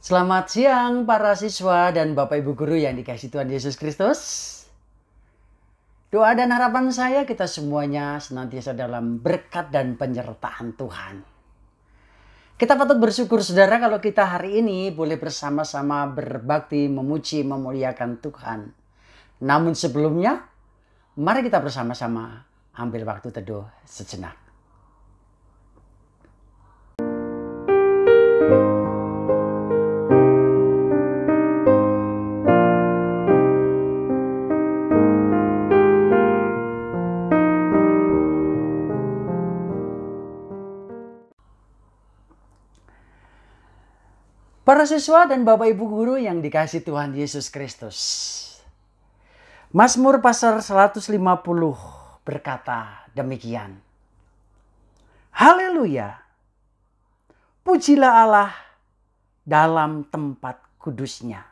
Selamat siang para siswa dan Bapak Ibu Guru yang dikasihi Tuhan Yesus Kristus. Doa dan harapan saya kita semuanya senantiasa dalam berkat dan penyertaan Tuhan. Kita patut bersyukur saudara kalau kita hari ini boleh bersama-sama berbakti, memuji, memuliakan Tuhan. Namun sebelumnya, mari kita bersama-sama ambil waktu teduh sejenak. Para siswa dan Bapak Ibu Guru yang dikasihi Tuhan Yesus Kristus. Mazmur pasal 150 berkata demikian. Haleluya. Pujilah Allah dalam tempat kudusnya.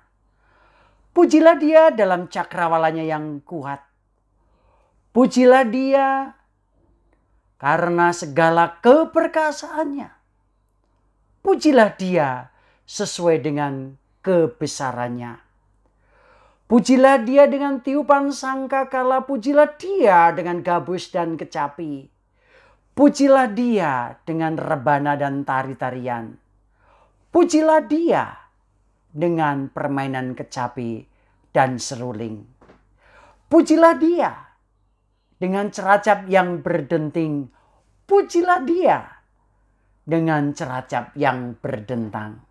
Pujilah Dia dalam cakrawalanya yang kuat. Pujilah Dia karena segala keperkasaannya. Pujilah Dia sesuai dengan kebesarannya. Pujilah Dia dengan tiupan sangkakala, pujilah Dia dengan gabus dan kecapi. Pujilah Dia dengan rebana dan tari-tarian. Pujilah Dia dengan permainan kecapi dan seruling. Pujilah Dia dengan ceracap yang berdenting. Pujilah Dia dengan ceracap yang berdentang.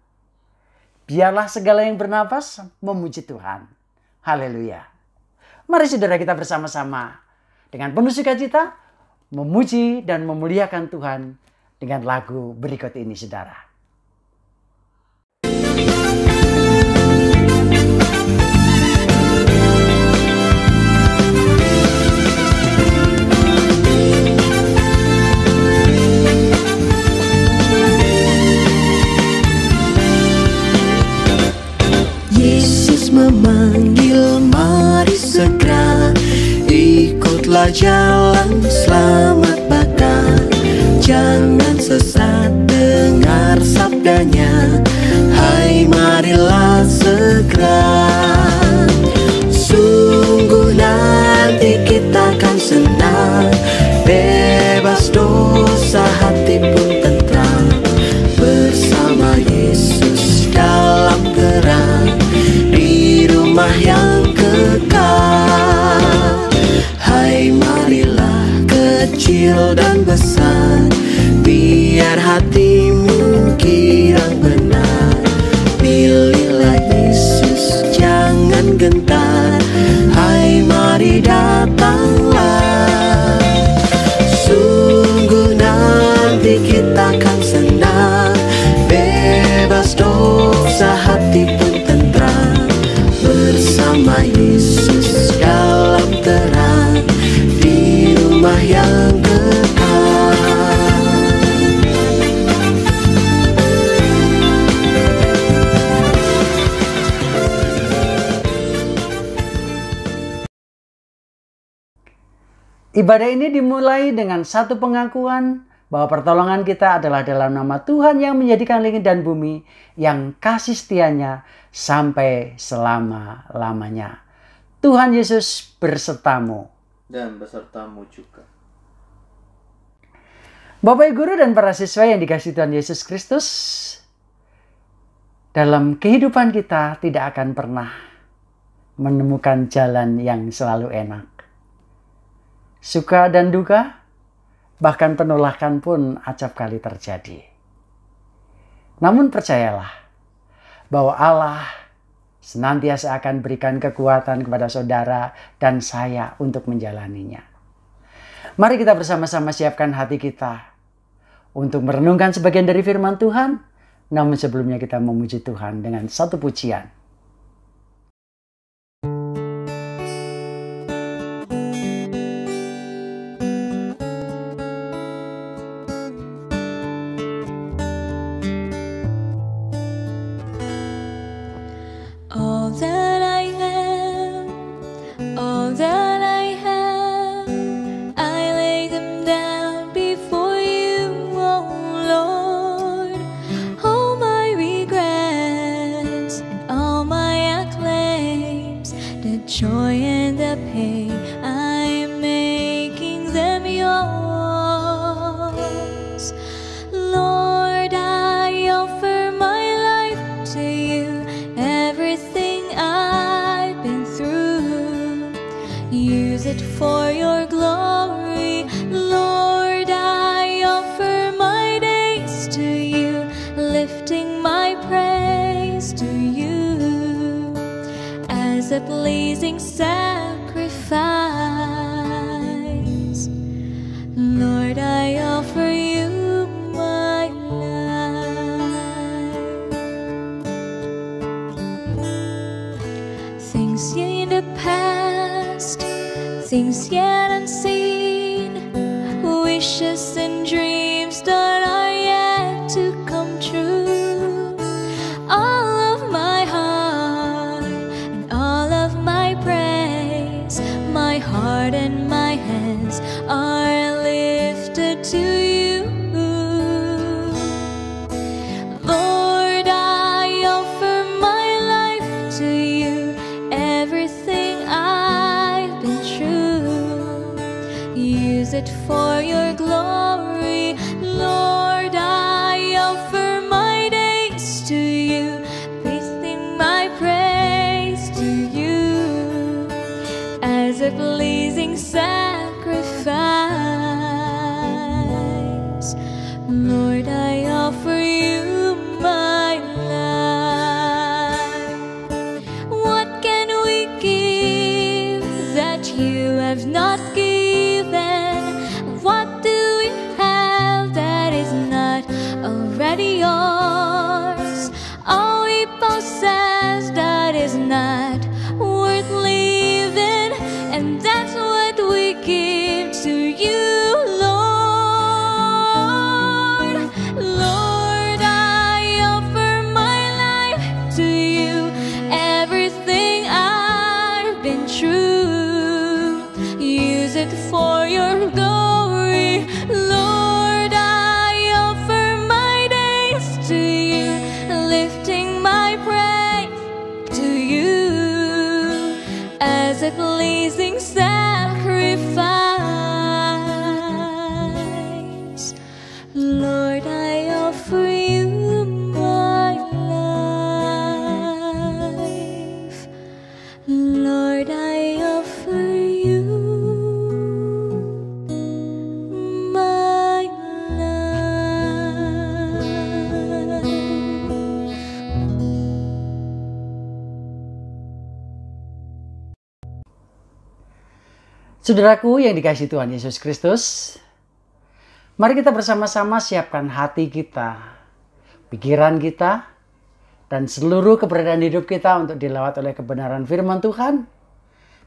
Biarlah segala yang bernapas memuji Tuhan. Haleluya. Mari saudara kita bersama-sama dengan penuh sukacita memuji dan memuliakan Tuhan dengan lagu berikut ini saudara. Memanggil, mari segera ikutlah jalan selamat bakal. Jangan sesat, dengar sabdanya. Hai, marilah segera. Sungguh nanti kita akan senang, bebas dosa, hati pun tentram, bersama Yesus dalam terang, rumah yang kekal. Hai, marilah kecil dan besar, biar hatimu kirang benar. Pilihlah Yesus, jangan gentar. Hai, mari datanglah. Sungguh nanti kita akan senang, bebas dosa, hati pun tentram, bersama Yesus dalam terang, di rumah yang kekal. Ibadah ini dimulai dengan satu pengakuan bahwa pertolongan kita adalah dalam nama Tuhan yang menjadikan langit dan bumi, yang kasih setianya sampai selama-lamanya. Tuhan Yesus bersertamu. Dan besertamu juga. Bapak Ibu Guru dan para siswa yang dikasihi Tuhan Yesus Kristus, dalam kehidupan kita tidak akan pernah menemukan jalan yang selalu enak. Suka dan duka, bahkan penolakan pun acap kali terjadi. Namun percayalah bahwa Allah senantiasa akan berikan kekuatan kepada saudara dan saya untuk menjalaninya. Mari kita bersama-sama siapkan hati kita untuk merenungkan sebagian dari firman Tuhan. Namun sebelumnya kita memuji Tuhan dengan satu pujian. Before you, oh Lord, all my regrets. am yours. Lord, I offer my life to you, everything I've been through. Use it for your glory. Lord, I offer my days to you, lifting my praise to you as a pleasing sacrifice. Lord, I offer you my life. Things in the past, things yet unseen, wishes and dreams that are yet to come true. All of my heart and all of my praise, my heart and my hands are lifted to you. Lord, I offer my life to you, everything I've been through. Use it for your glory. Lord, I offer my days to you, lifting my praise to you as a pleasing sacrifice. Lord, I offer you my life. What can we give that you have not given? What do we have that is not already yours? All we possess that is not worth living, and that's what we give to you, Lord. Lord, I offer my life to you, everything I've been through. Use it for your glory. Lord, I offer my days to you, lifting my praise to you as a pleasing sacrifice. Lord, I offer you my life. Lord, I offer you my life. Saudaraku yang dikasihi Tuhan Yesus Kristus, mari kita bersama-sama siapkan hati kita, pikiran kita, dan seluruh keberadaan hidup kita untuk dilawat oleh kebenaran firman Tuhan.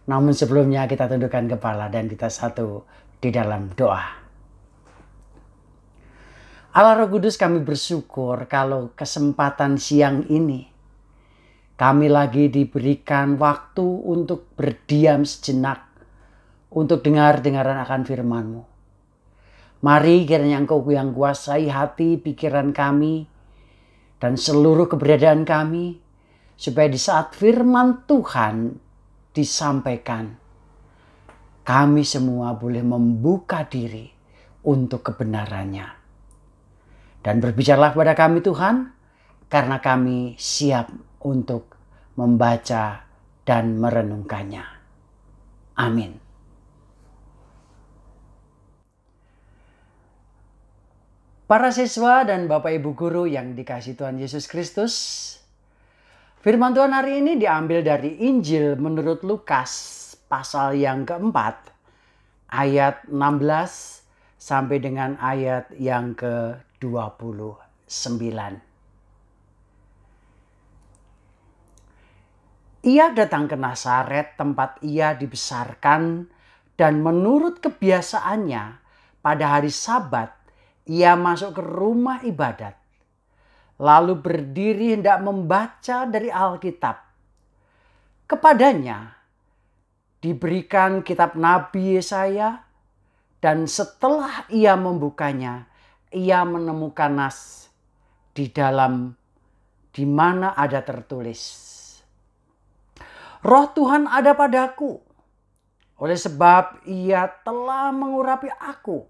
Namun sebelumnya kita tundukkan kepala dan kita satu di dalam doa. Allah Roh Kudus, kami bersyukur kalau kesempatan siang ini kami lagi diberikan waktu untuk berdiam sejenak, untuk dengar-dengaran akan firman-Mu. Mari kiranya Engkau yang kuasai hati, pikiran kami, dan seluruh keberadaan kami, supaya di saat firman Tuhan disampaikan, kami semua boleh membuka diri untuk kebenarannya. Dan berbicaralah kepada kami Tuhan, karena kami siap untuk membaca dan merenungkannya. Amin. Para siswa dan Bapak Ibu Guru yang dikasihi Tuhan Yesus Kristus, firman Tuhan hari ini diambil dari Injil menurut Lukas pasal yang keempat, ayat 16 sampai dengan ayat yang ke-29. Ia datang ke Nazaret, tempat ia dibesarkan, dan menurut kebiasaannya pada hari Sabat ia masuk ke rumah ibadat, lalu berdiri hendak membaca dari Alkitab. Kepadanya diberikan kitab Nabi Yesaya, dan setelah ia membukanya, ia menemukan nas di mana ada tertulis, Roh Tuhan ada padaku, Oleh sebab ia telah mengurapi aku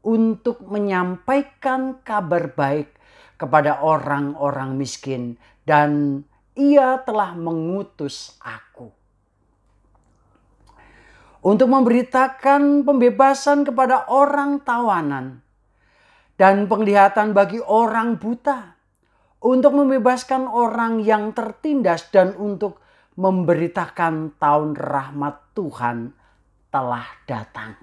untuk menyampaikan kabar baik kepada orang-orang miskin, dan ia telah mengutus aku untuk memberitakan pembebasan kepada orang tawanan dan penglihatan bagi orang buta, untuk membebaskan orang yang tertindas, dan untuk memberitakan tahun rahmat Tuhan telah datang.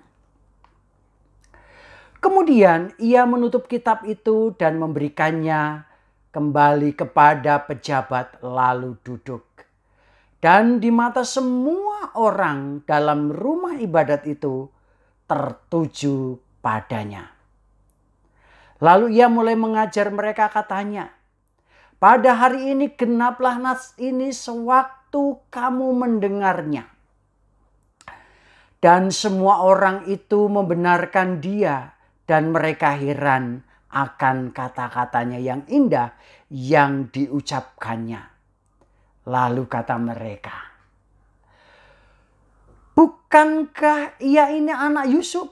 Kemudian ia menutup kitab itu dan memberikannya kembali kepada pejabat, lalu duduk. Dan di mata semua orang dalam rumah ibadat itu tertuju padanya. Lalu ia mulai mengajar mereka, katanya, pada hari ini genaplah nas ini sewaktu kamu mendengarnya. Dan semua orang itu membenarkan dia, dan mereka heran akan kata-katanya yang indah yang diucapkannya. Lalu kata mereka, bukankah ia ini anak Yusuf?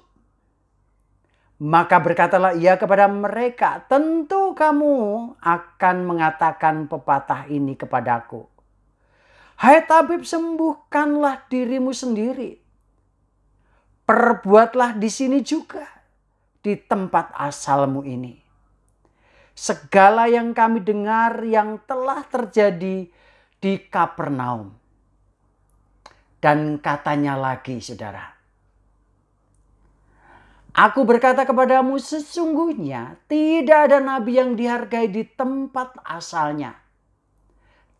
Maka berkatalah ia kepada mereka, tentu kamu akan mengatakan pepatah ini kepadaku. Hai tabib, sembuhkanlah dirimu sendiri. Perbuatlah di sini juga, di tempat asalmu ini. Segala yang kami dengar yang telah terjadi di Kapernaum. Dan katanya lagi, saudara, aku berkata kepadamu, sesungguhnya tidak ada nabi yang dihargai di tempat asalnya.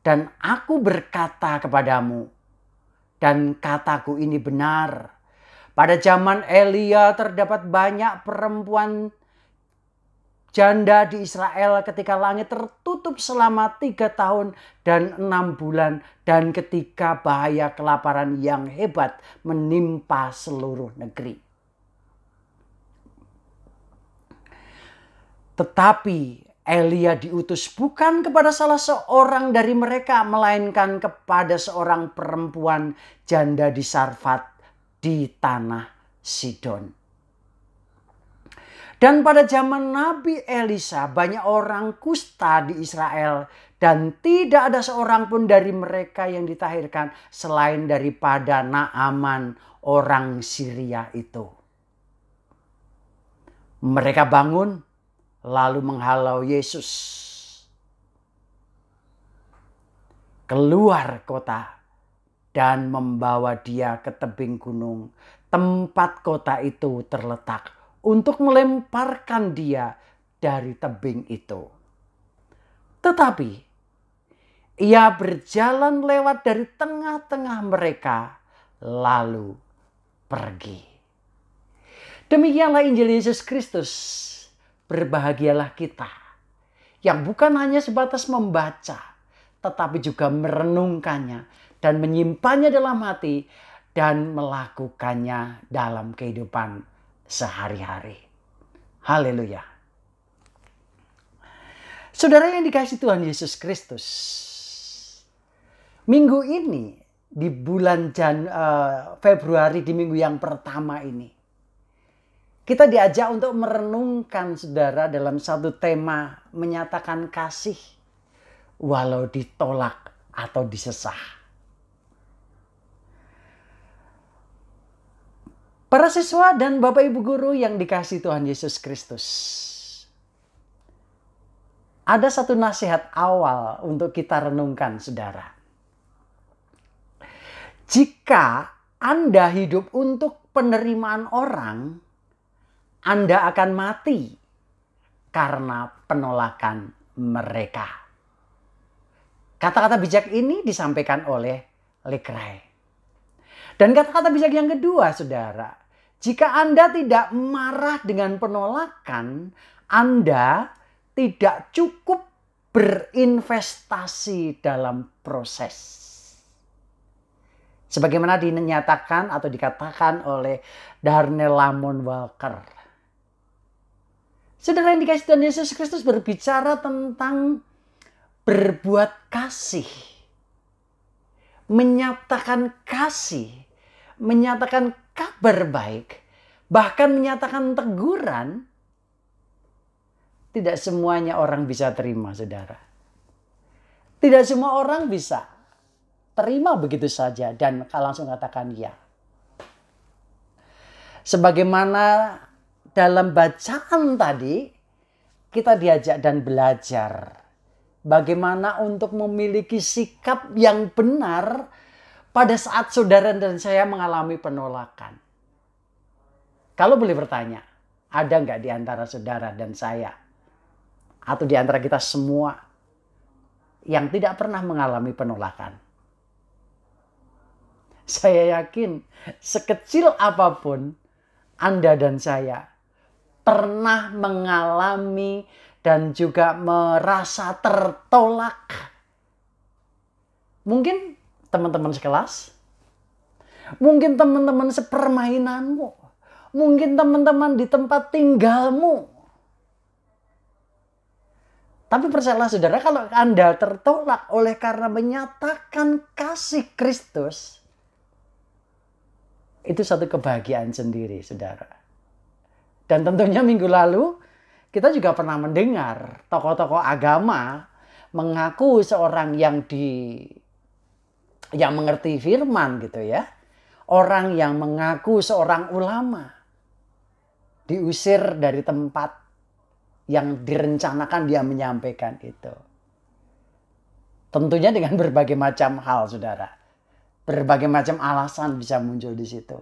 Dan aku berkata kepadamu, dan kataku ini benar, pada zaman Elia terdapat banyak perempuan janda di Israel ketika langit tertutup selama 3 tahun dan 6 bulan, dan ketika bahaya kelaparan yang hebat menimpa seluruh negeri. Tetapi Elia diutus bukan kepada salah seorang dari mereka, melainkan kepada seorang perempuan janda di Sarfat di tanah Sidon. Dan pada zaman Nabi Elisa banyak orang kusta di Israel, dan tidak ada seorang pun dari mereka yang ditahirkan selain daripada Naaman orang Syria itu. Mereka bangun lalu menghalau Yesus keluar kota dan membawa dia ke tebing gunung tempat kota itu terletak, untuk melemparkan dia dari tebing itu. Tetapi ia berjalan lewat dari tengah-tengah mereka, lalu pergi. Demikianlah Injil Yesus Kristus. Berbahagialah kita yang bukan hanya sebatas membaca, tetapi juga merenungkannya dan menyimpannya dalam hati dan melakukannya dalam kehidupan sehari-hari. Haleluya. Saudara yang dikasihi Tuhan Yesus Kristus, minggu ini di bulan Februari, di minggu yang pertama ini, kita diajak untuk merenungkan, saudara, dalam satu tema menyatakan kasih walau ditolak atau disesah. Para siswa dan Bapak Ibu guru yang dikasihi Tuhan Yesus Kristus, ada satu nasihat awal untuk kita renungkan, saudara. Jika Anda hidup untuk penerimaan orang, Anda akan mati karena penolakan mereka. Kata-kata bijak ini disampaikan oleh Lekray. Dan kata-kata bijak yang kedua, saudara, jika Anda tidak marah dengan penolakan, Anda tidak cukup berinvestasi dalam proses. Sebagaimana dinyatakan atau dikatakan oleh Darnell Lamont Walker. Saudara yang dikasihi Tuhan Yesus Kristus berbicara tentang berbuat kasih, menyatakan kasih, menyatakan kabar baik, bahkan menyatakan teguran, tidak semuanya orang bisa terima, saudara. Tidak semua orang bisa terima begitu saja dan langsung katakan ya. Sebagaimana dalam bacaan tadi, kita diajak dan belajar bagaimana untuk memiliki sikap yang benar pada saat saudara dan saya mengalami penolakan. Kalau boleh bertanya, ada nggak di antara saudara dan saya, atau di antara kita semua, yang tidak pernah mengalami penolakan? Saya yakin sekecil apapun Anda dan saya pernah mengalami dan juga merasa tertolak. Mungkin teman-teman sekelas, mungkin teman-teman sepermainanmu, mungkin teman-teman di tempat tinggalmu. Tapi percayalah saudara, kalau Anda tertolak oleh karena menyatakan kasih Kristus, itu satu kebahagiaan sendiri, saudara. Dan tentunya minggu lalu kita juga pernah mendengar tokoh-tokoh agama mengaku seorang yang mengerti firman gitu ya. Orang yang mengaku seorang ulama diusir dari tempat yang direncanakan dia menyampaikan itu. Tentunya dengan berbagai macam hal, saudara. Berbagai macam alasan bisa muncul di situ.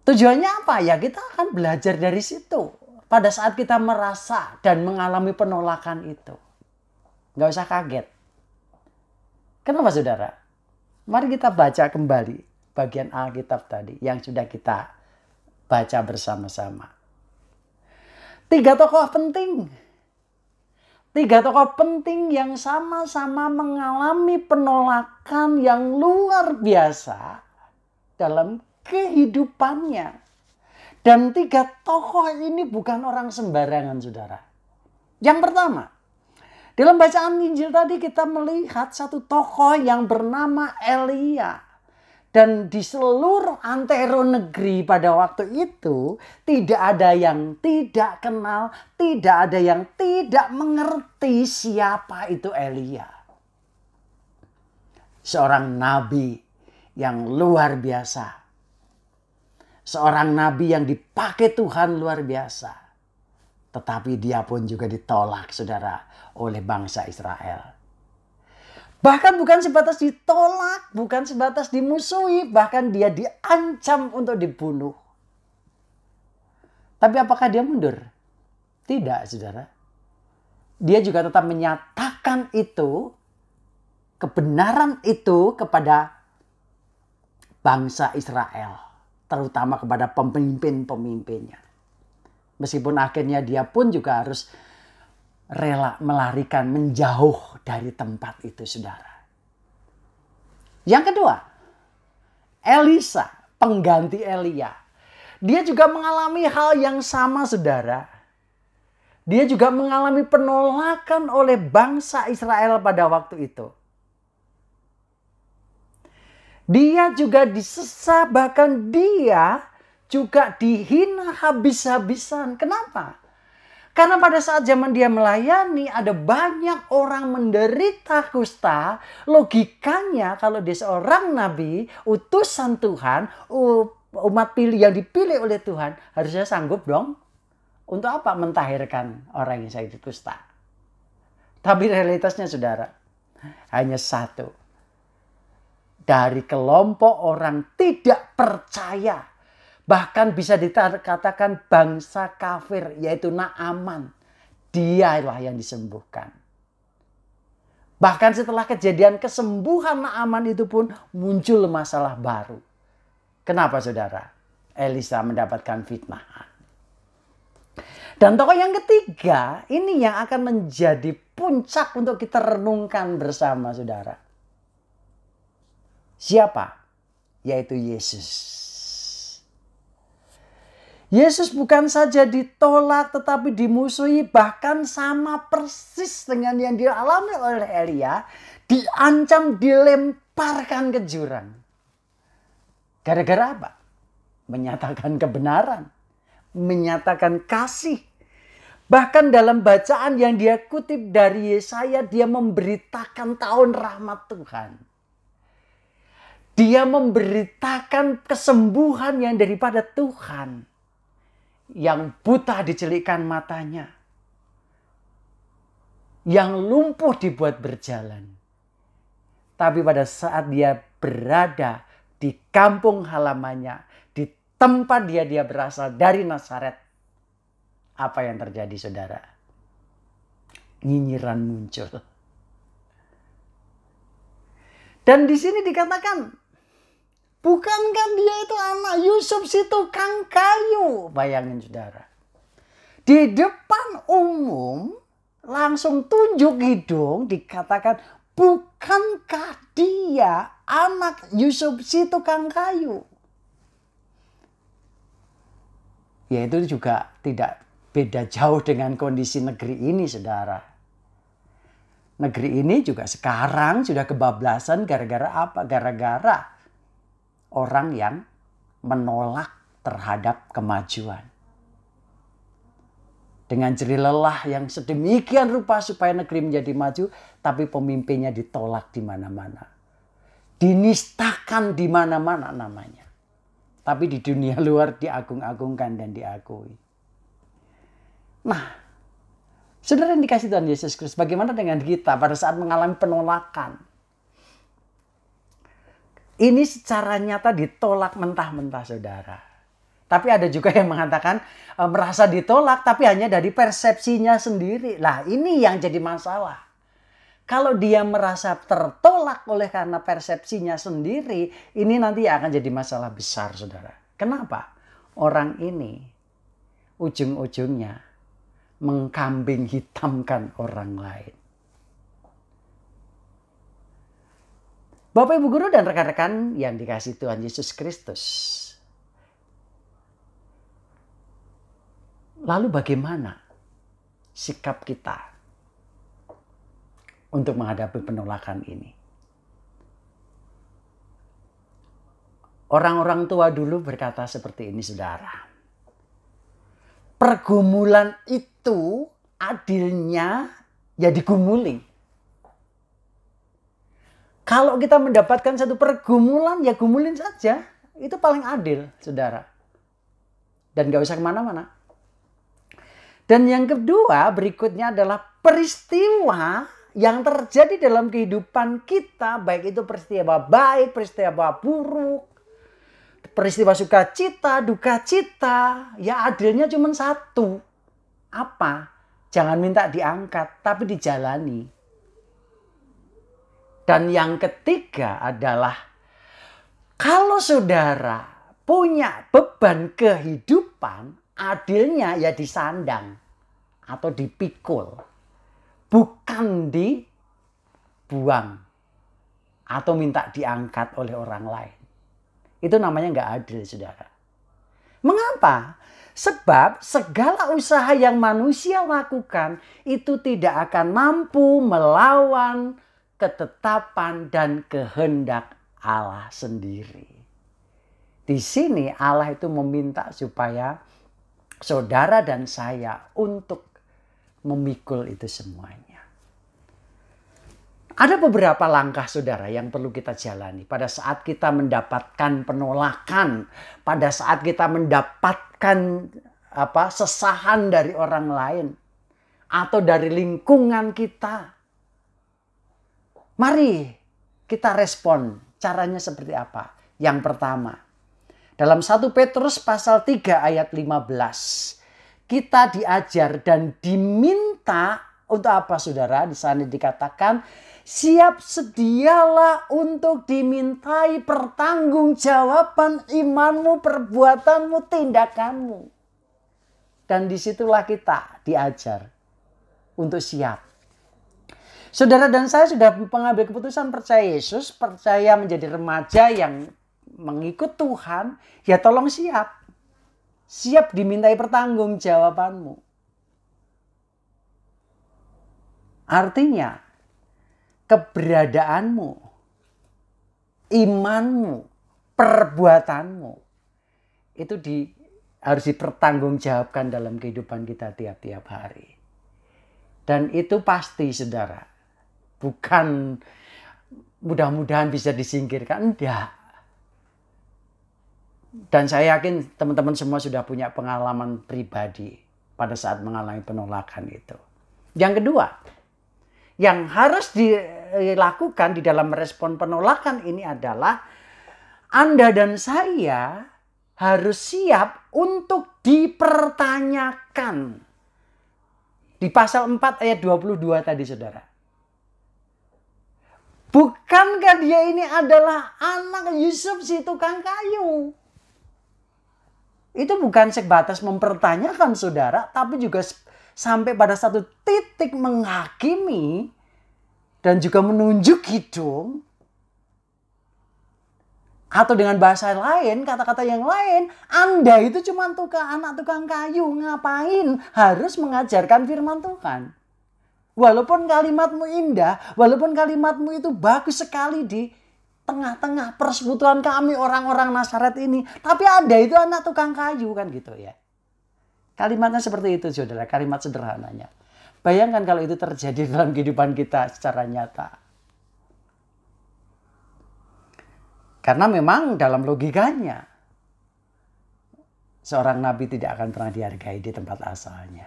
Tujuannya apa? Ya kita akan belajar dari situ. Pada saat kita merasa dan mengalami penolakan itu. Nggak usah kaget. Kenapa saudara? Mari kita baca kembali bagian Alkitab tadi yang sudah kita baca bersama-sama. 3 tokoh penting. 3 tokoh penting yang sama-sama mengalami penolakan yang luar biasa dalam kehidupannya. Dan 3 tokoh ini bukan orang sembarangan, saudara. Yang pertama, dalam bacaan Injil tadi kita melihat satu tokoh yang bernama Elia. Dan di seluruh antero negeri pada waktu itu tidak ada yang tidak kenal, tidak ada yang tidak mengerti siapa itu Elia. Seorang nabi yang luar biasa. Seorang nabi yang dipakai Tuhan luar biasa. Tetapi dia pun juga ditolak, saudara, oleh bangsa Israel. Bahkan bukan sebatas ditolak, bukan sebatas dimusuhi, bahkan dia diancam untuk dibunuh. Tapi apakah dia mundur? Tidak, saudara. Dia juga tetap menyatakan itu, kebenaran itu kepada bangsa Israel. Terutama kepada pemimpin-pemimpinnya. Meskipun akhirnya dia pun juga harus rela melarikan, menjauh dari tempat itu, saudara. Yang kedua, Elisa, pengganti Elia. Dia juga mengalami hal yang sama, saudara. Dia juga mengalami penolakan oleh bangsa Israel pada waktu itu. Dia juga disesat, bahkan dia juga dihina habis-habisan. Kenapa? Karena pada saat zaman dia melayani ada banyak orang menderita kusta. Logikanya kalau dia seorang nabi, utusan Tuhan, umat pilih yang dipilih oleh Tuhan, harusnya sanggup dong. Untuk apa mentahirkan orang yang sakit kusta? Tapi realitasnya, saudara, hanya satu. Dari kelompok orang tidak percaya. Bahkan bisa dikatakan bangsa kafir, yaitu Naaman. Dialah yang disembuhkan. Bahkan setelah kejadian kesembuhan Naaman itu pun muncul masalah baru. Kenapa, saudara? Elisa mendapatkan fitnahan. Dan tokoh yang ketiga, ini yang akan menjadi puncak untuk kita renungkan bersama, saudara. Siapa? Yaitu Yesus. Yesus bukan saja ditolak tetapi dimusuhi, bahkan sama persis dengan yang dialami oleh Elia, diancam dilemparkan ke jurang. Gara-gara apa? Menyatakan kebenaran, menyatakan kasih. Bahkan dalam bacaan yang dia kutip dari Yesaya, dia memberitakan tahun rahmat Tuhan. Dia memberitakan kesembuhan yang daripada Tuhan. Yang buta dicelikkan matanya. Yang lumpuh dibuat berjalan. Tapi pada saat dia berada di kampung halamannya, di tempat dia berasal dari Nazaret, apa yang terjadi, saudara? Nyinyiran muncul. Dan di sini dikatakan, bukankah dia itu anak Yusuf si tukang kayu? Bayangin, saudara. Di depan umum, langsung tunjuk hidung, dikatakan, bukankah dia anak Yusuf si tukang kayu? Ya, itu juga tidak beda jauh dengan kondisi negeri ini, saudara. Negeri ini juga sekarang sudah kebablasan gara-gara apa? Gara-gara orang yang menolak terhadap kemajuan. Dengan jerih lelah yang sedemikian rupa supaya negeri menjadi maju, tapi pemimpinnya ditolak di mana-mana. Dinistakan di mana-mana namanya. Tapi di dunia luar diagung-agungkan dan diakui. Nah, saudara yang dikasih Tuhan Yesus Kristus, bagaimana dengan kita pada saat mengalami penolakan? Ini secara nyata ditolak mentah-mentah, saudara. Tapi ada juga yang mengatakan merasa ditolak tapi hanya dari persepsinya sendiri. Lah, ini yang jadi masalah. Kalau dia merasa tertolak oleh karena persepsinya sendiri, ini nanti akan jadi masalah besar, saudara. Kenapa? Orang ini ujung-ujungnya mengkambing hitamkan orang lain. Bapak, Ibu Guru, dan rekan-rekan yang dikasih Tuhan Yesus Kristus. Lalu bagaimana sikap kita untuk menghadapi penolakan ini? Orang-orang tua dulu berkata seperti ini, saudara. Pergumulan itu adilnya ya digumuli. Kalau kita mendapatkan satu pergumulan, ya gumulin saja. Itu paling adil, saudara. Dan gak usah kemana-mana. Dan yang kedua, berikutnya adalah peristiwa yang terjadi dalam kehidupan kita. Baik itu peristiwa baik, peristiwa buruk, peristiwa sukacita, duka cita. Ya adilnya cuma satu. Apa? Jangan minta diangkat, tapi dijalani. Dan yang ketiga adalah, kalau saudara punya beban kehidupan, adilnya ya disandang atau dipikul. Bukan dibuang atau minta diangkat oleh orang lain. Itu namanya nggak adil, saudara. Mengapa? Sebab segala usaha yang manusia lakukan itu tidak akan mampu melawan ketetapan dan kehendak Allah sendiri. Di sini Allah itu meminta supaya saudara dan saya untuk memikul itu semuanya. Ada beberapa langkah, saudara, yang perlu kita jalani pada saat kita mendapatkan penolakan, pada saat kita mendapatkan sesahan dari orang lain atau dari lingkungan kita. Mari kita respon. Caranya seperti apa? Yang pertama, dalam 1 Petrus pasal 3 ayat 15. Kita diajar dan diminta untuk apa, saudara? Di sana dikatakan, siap sedialah untuk dimintai pertanggungjawaban imanmu, perbuatanmu, tindakanmu. Dan disitulah kita diajar untuk siap. Saudara dan saya sudah mengambil keputusan percaya Yesus, percaya menjadi remaja yang mengikut Tuhan, ya tolong siap. Siap dimintai pertanggungjawabanmu. Artinya, keberadaanmu, imanmu, perbuatanmu itu harus dipertanggungjawabkan dalam kehidupan kita tiap-tiap hari. Dan itu pasti, saudara, bukan mudah-mudahan bisa disingkirkan, enggak. Dan saya yakin teman-teman semua sudah punya pengalaman pribadi pada saat mengalami penolakan itu. Yang kedua, yang harus dilakukan di dalam merespon penolakan ini adalah Anda dan saya harus siap untuk dipertanyakan. Di pasal 4 ayat 22 tadi, saudara. Bukankah dia ini adalah anak Yusuf si tukang kayu? Itu bukan sebatas mempertanyakan, saudara, tapi juga sampai pada satu titik menghakimi dan juga menunjuk hidung. Atau dengan bahasa lain, kata-kata yang lain, Anda itu cuma anak tukang kayu. Ngapain harus mengajarkan firman Tuhan? Walaupun kalimatmu indah, walaupun kalimatmu itu bagus sekali di tengah-tengah persekutuan kami orang-orang Nazaret ini. Tapi Anda itu anak tukang kayu, kan gitu ya. Kalimatnya seperti itu, saudara. Kalimat sederhananya. Bayangkan kalau itu terjadi dalam kehidupan kita secara nyata. Karena memang dalam logikanya, seorang nabi tidak akan pernah dihargai di tempat asalnya.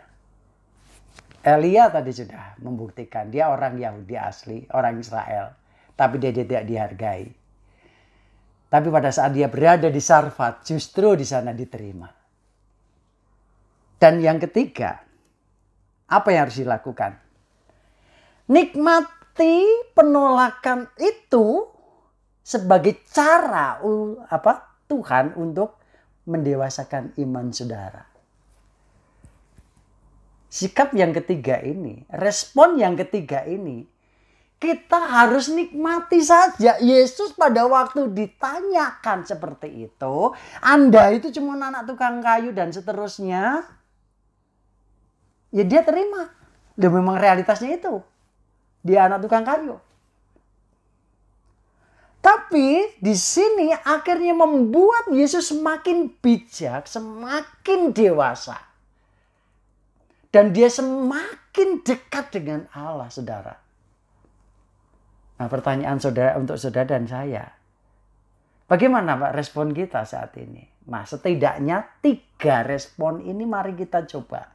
Elia tadi sudah membuktikan dia orang Yahudi asli, orang Israel. Tapi dia tidak dihargai. Tapi pada saat dia berada di Sarfat, justru di sana diterima. Dan yang ketiga, apa yang harus dilakukan? Nikmati penolakan itu sebagai cara Tuhan untuk mendewasakan iman saudara. Sikap yang ketiga ini, respon yang ketiga ini, kita harus nikmati saja. Yesus pada waktu ditanyakan seperti itu, Anda itu cuma anak tukang kayu dan seterusnya, ya dia terima. Dan memang realitasnya itu, dia anak tukang kayu. Tapi di sini akhirnya membuat Yesus semakin bijak, semakin dewasa. Dan dia semakin dekat dengan Allah, saudara. Nah, pertanyaan saudara untuk saudara dan saya. Bagaimana Pak respon kita saat ini? Nah, setidaknya 3 respon ini mari kita coba.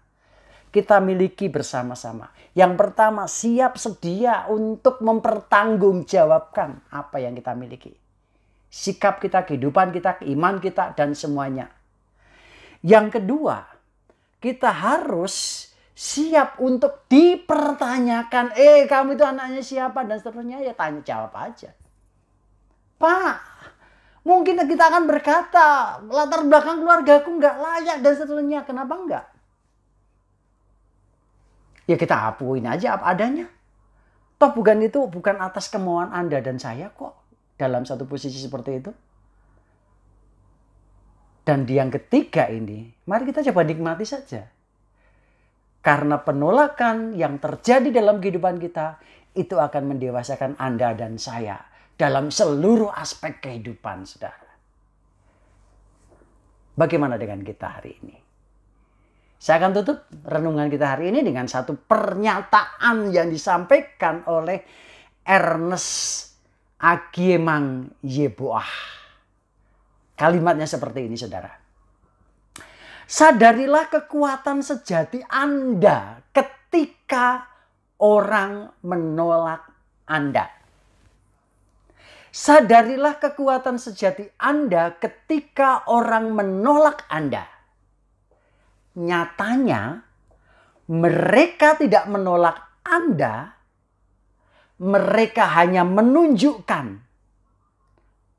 Kita miliki bersama-sama. Yang pertama, siap sedia untuk mempertanggungjawabkan apa yang kita miliki. Sikap kita, kehidupan kita, iman kita, dan semuanya. Yang kedua, kita harus siap untuk dipertanyakan. Kamu itu anaknya siapa? Dan seterusnya, ya tanya jawab aja. Pak, mungkin kita akan berkata, latar belakang keluargaku nggak layak dan seterusnya. Kenapa enggak? Ya kita akuin aja apa adanya. Toh bukan atas kemauan Anda dan saya kok dalam satu posisi seperti itu. Dan yang ketiga ini, mari kita coba nikmati saja. Karena penolakan yang terjadi dalam kehidupan kita, itu akan mendewasakan Anda dan saya dalam seluruh aspek kehidupan, saudara. Bagaimana dengan kita hari ini? Saya akan tutup renungan kita hari ini dengan satu pernyataan yang disampaikan oleh Ernest Agiemang Yeboah. Kalimatnya seperti ini, saudara. Sadarilah kekuatan sejati Anda ketika orang menolak Anda. Sadarilah kekuatan sejati Anda ketika orang menolak Anda. Nyatanya mereka tidak menolak Anda, mereka hanya menunjukkan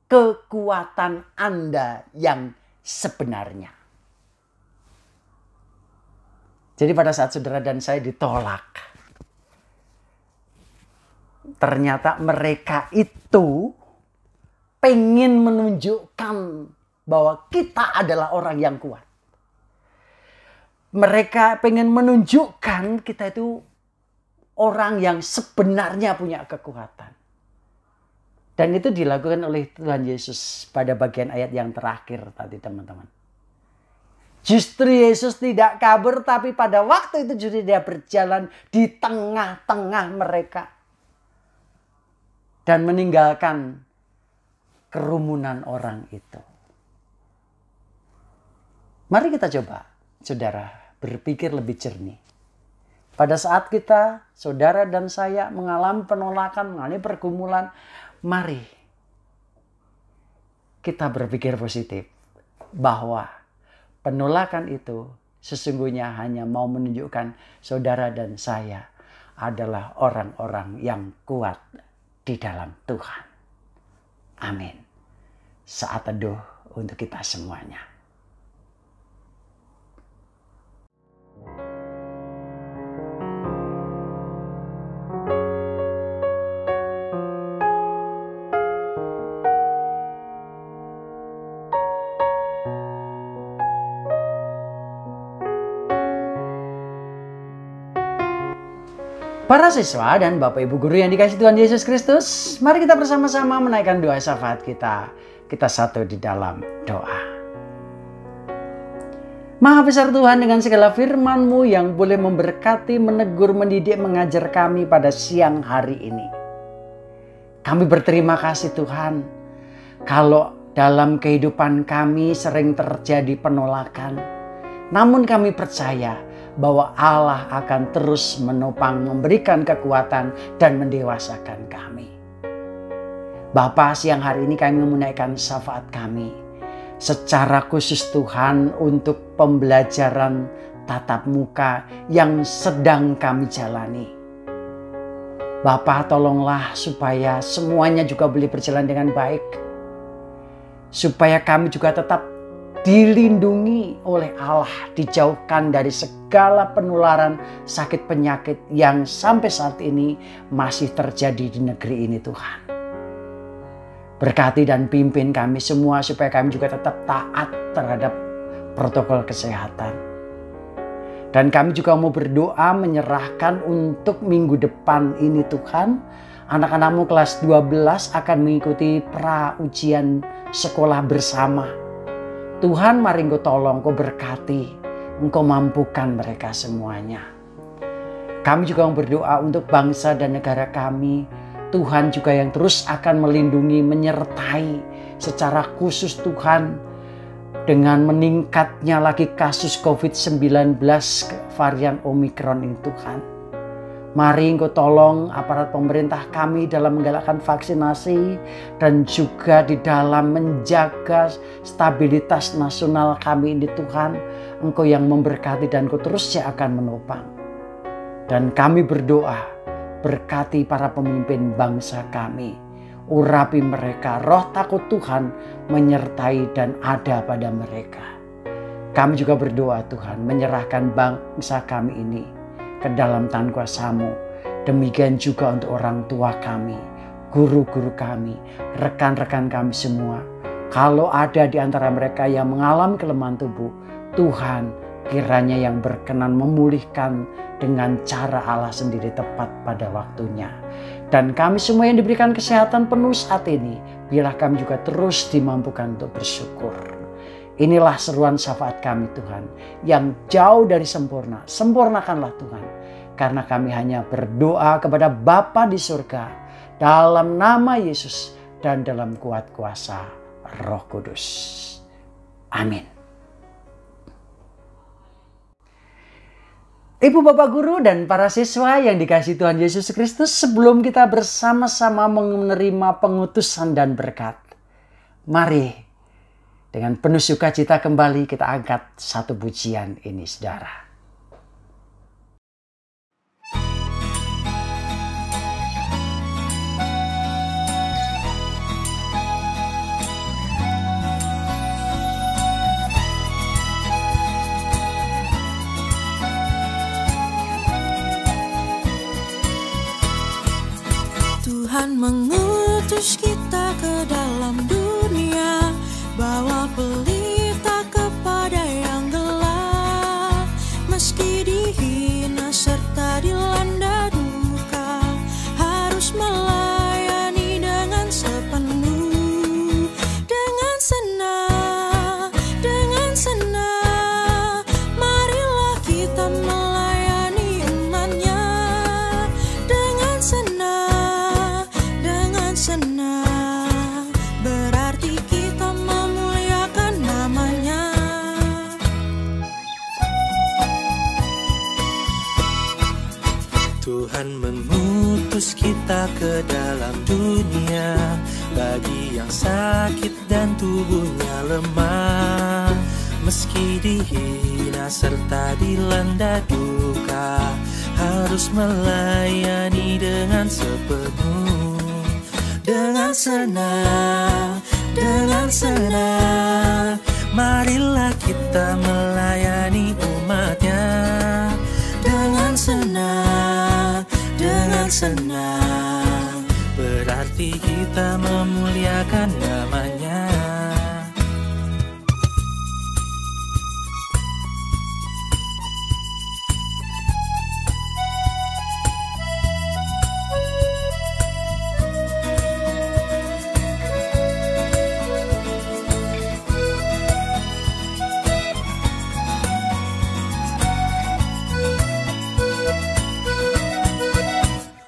kekuatan Anda yang sebenarnya. Jadi pada saat saudara dan saya ditolak, ternyata mereka itu pengen menunjukkan bahwa kita adalah orang yang kuat. Mereka pengen menunjukkan kita itu orang yang sebenarnya punya kekuatan. Dan itu dilakukan oleh Tuhan Yesus pada bagian ayat yang terakhir tadi teman-teman. Justru Yesus tidak kabur, tapi pada waktu itu justru dia berjalan di tengah-tengah mereka. Dan meninggalkan kerumunan orang itu. Mari kita coba, saudara, berpikir lebih jernih. Pada saat kita, saudara dan saya mengalami penolakan, mengalami pergumulan, mari kita berpikir positif bahwa penolakan itu sesungguhnya hanya mau menunjukkan saudara dan saya adalah orang-orang yang kuat di dalam Tuhan. Amin. Saat teduh untuk kita semuanya. Para siswa dan Bapak Ibu Guru yang dikasihi Tuhan Yesus Kristus, mari kita bersama-sama menaikkan doa syafaat kita. Kita satu di dalam doa. Maha besar Tuhan, dengan segala firman-Mu yang boleh memberkati, menegur, mendidik, mengajar kami pada siang hari ini. Kami berterima kasih Tuhan, kalau dalam kehidupan kami sering terjadi penolakan, namun kami percaya bahwa Allah akan terus menopang, memberikan kekuatan dan mendewasakan kami. Bapa, siang hari ini kami menaikkan syafaat kami secara khusus Tuhan untuk pembelajaran tatap muka yang sedang kami jalani. Bapa, tolonglah supaya semuanya juga boleh berjalan dengan baik. Supaya kami juga tetap dilindungi oleh Allah, dijauhkan dari segala penularan sakit penyakit yang sampai saat ini masih terjadi di negeri ini Tuhan. Berkati dan pimpin kami semua supaya kami juga tetap taat terhadap protokol kesehatan. Dan kami juga mau berdoa menyerahkan untuk minggu depan ini Tuhan. Anak-anakmu kelas 12 akan mengikuti pra ujian sekolah bersama. Tuhan, mari Engkau tolong, Engkau berkati, Engkau mampukan mereka semuanya. Kami juga berdoa untuk bangsa dan negara kami. Tuhan juga yang terus akan melindungi, menyertai secara khusus Tuhan. Dengan meningkatnya lagi kasus COVID-19 varian Omikron ini Tuhan. Mari Engkau tolong aparat pemerintah kami dalam menggalakkan vaksinasi dan juga di dalam menjaga stabilitas nasional kami ini Tuhan. Engkau yang memberkati dan Engkau terus yang akan menopang. Dan kami berdoa, berkati para pemimpin bangsa kami. Urapi mereka, roh takut Tuhan menyertai dan ada pada mereka. Kami juga berdoa Tuhan, menyerahkan bangsa kami ini ke dalam tangan kuasa-Mu. Demikian juga untuk orang tua kami, guru-guru kami, rekan-rekan kami semua. Kalau ada di antara mereka yang mengalami kelemahan tubuh, Tuhan kiranya yang berkenan memulihkan dengan cara Allah sendiri tepat pada waktunya. Dan kami semua yang diberikan kesehatan penuh saat ini, biarlah kami juga terus dimampukan untuk bersyukur. Inilah seruan syafaat kami Tuhan, yang jauh dari sempurna. Sempurnakanlah Tuhan, karena kami hanya berdoa kepada Bapa di surga, dalam nama Yesus dan dalam kuat kuasa Roh Kudus. Amin. Ibu Bapak Guru dan para siswa yang dikasihi Tuhan Yesus Kristus, sebelum kita bersama-sama menerima pengutusan dan berkat, mari dengan penuh sukacita kembali kita angkat satu pujian ini saudara. Tuhan mengutus kita ke dalam dunia, bawa pelita kepada yang gelap. Meski dihina serta dilanda duka, harus melayani dengan sepenuh Tuhan mengutus kita ke dalam dunia bagi yang sakit dan tubuhnya lemah. Meski dihina serta dilanda duka, harus melayani dengan sepenuh. Dengan senang, marilah kita melayani umatnya. Dengan senang, berarti kita memuliakan namanya.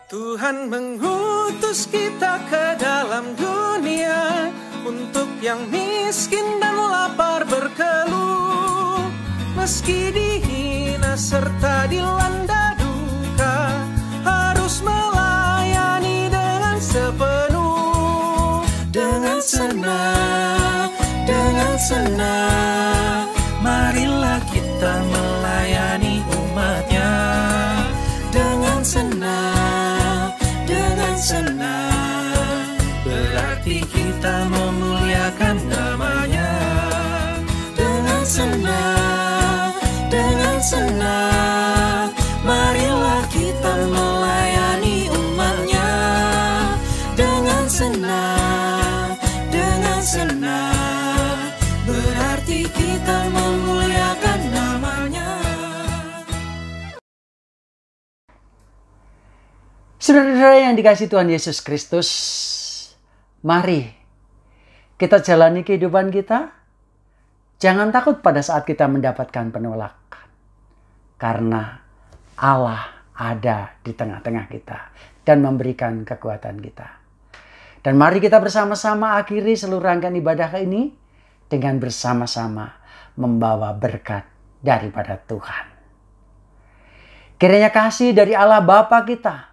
Tuhan mengutus kita ke dalam dunia untuk yang miskin dan lapar berkeluh. Meski dihina serta dilanda duka, harus melayani dengan sepenuh. Dengan senang, marilah kita melayani umatnya. Dengan senang, berarti kita memuliakan namanya. Dengan senang, marilah kita melayani umatnya. Dengan senang, berarti kita memuliakan namanya. Saudara-saudara yang dikasihi Tuhan Yesus Kristus, mari kita jalani kehidupan kita. Jangan takut pada saat kita mendapatkan penolakan. Karena Allah ada di tengah-tengah kita dan memberikan kekuatan kita. Dan mari kita bersama-sama akhiri seluruh rangkaian ibadah ini dengan bersama-sama membawa berkat daripada Tuhan. Kiranya kasih dari Allah Bapa kita,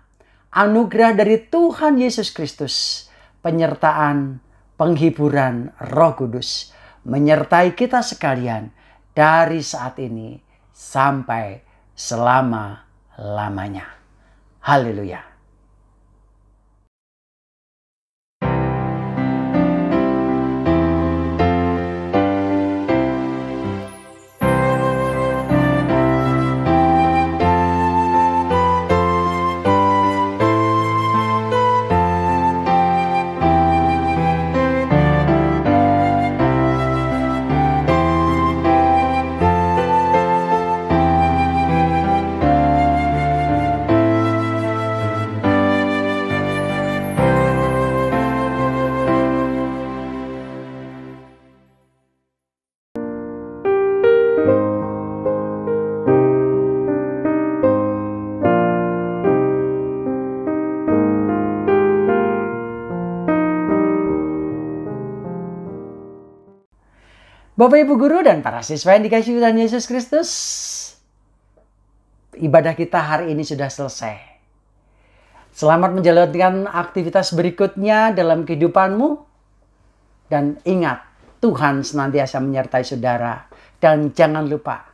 anugerah dari Tuhan Yesus Kristus, penyertaan, penghiburan Roh Kudus menyertai kita sekalian dari saat ini sampai selama-lamanya. Haleluya. Bapak Ibu Guru dan para siswa yang dikasihi Tuhan Yesus Kristus, ibadah kita hari ini sudah selesai. Selamat menjalankan aktivitas berikutnya dalam kehidupanmu. Dan ingat, Tuhan senantiasa menyertai saudara. Dan jangan lupa,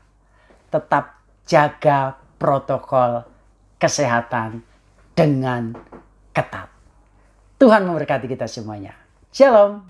tetap jaga protokol kesehatan dengan ketat. Tuhan memberkati kita semuanya. Shalom.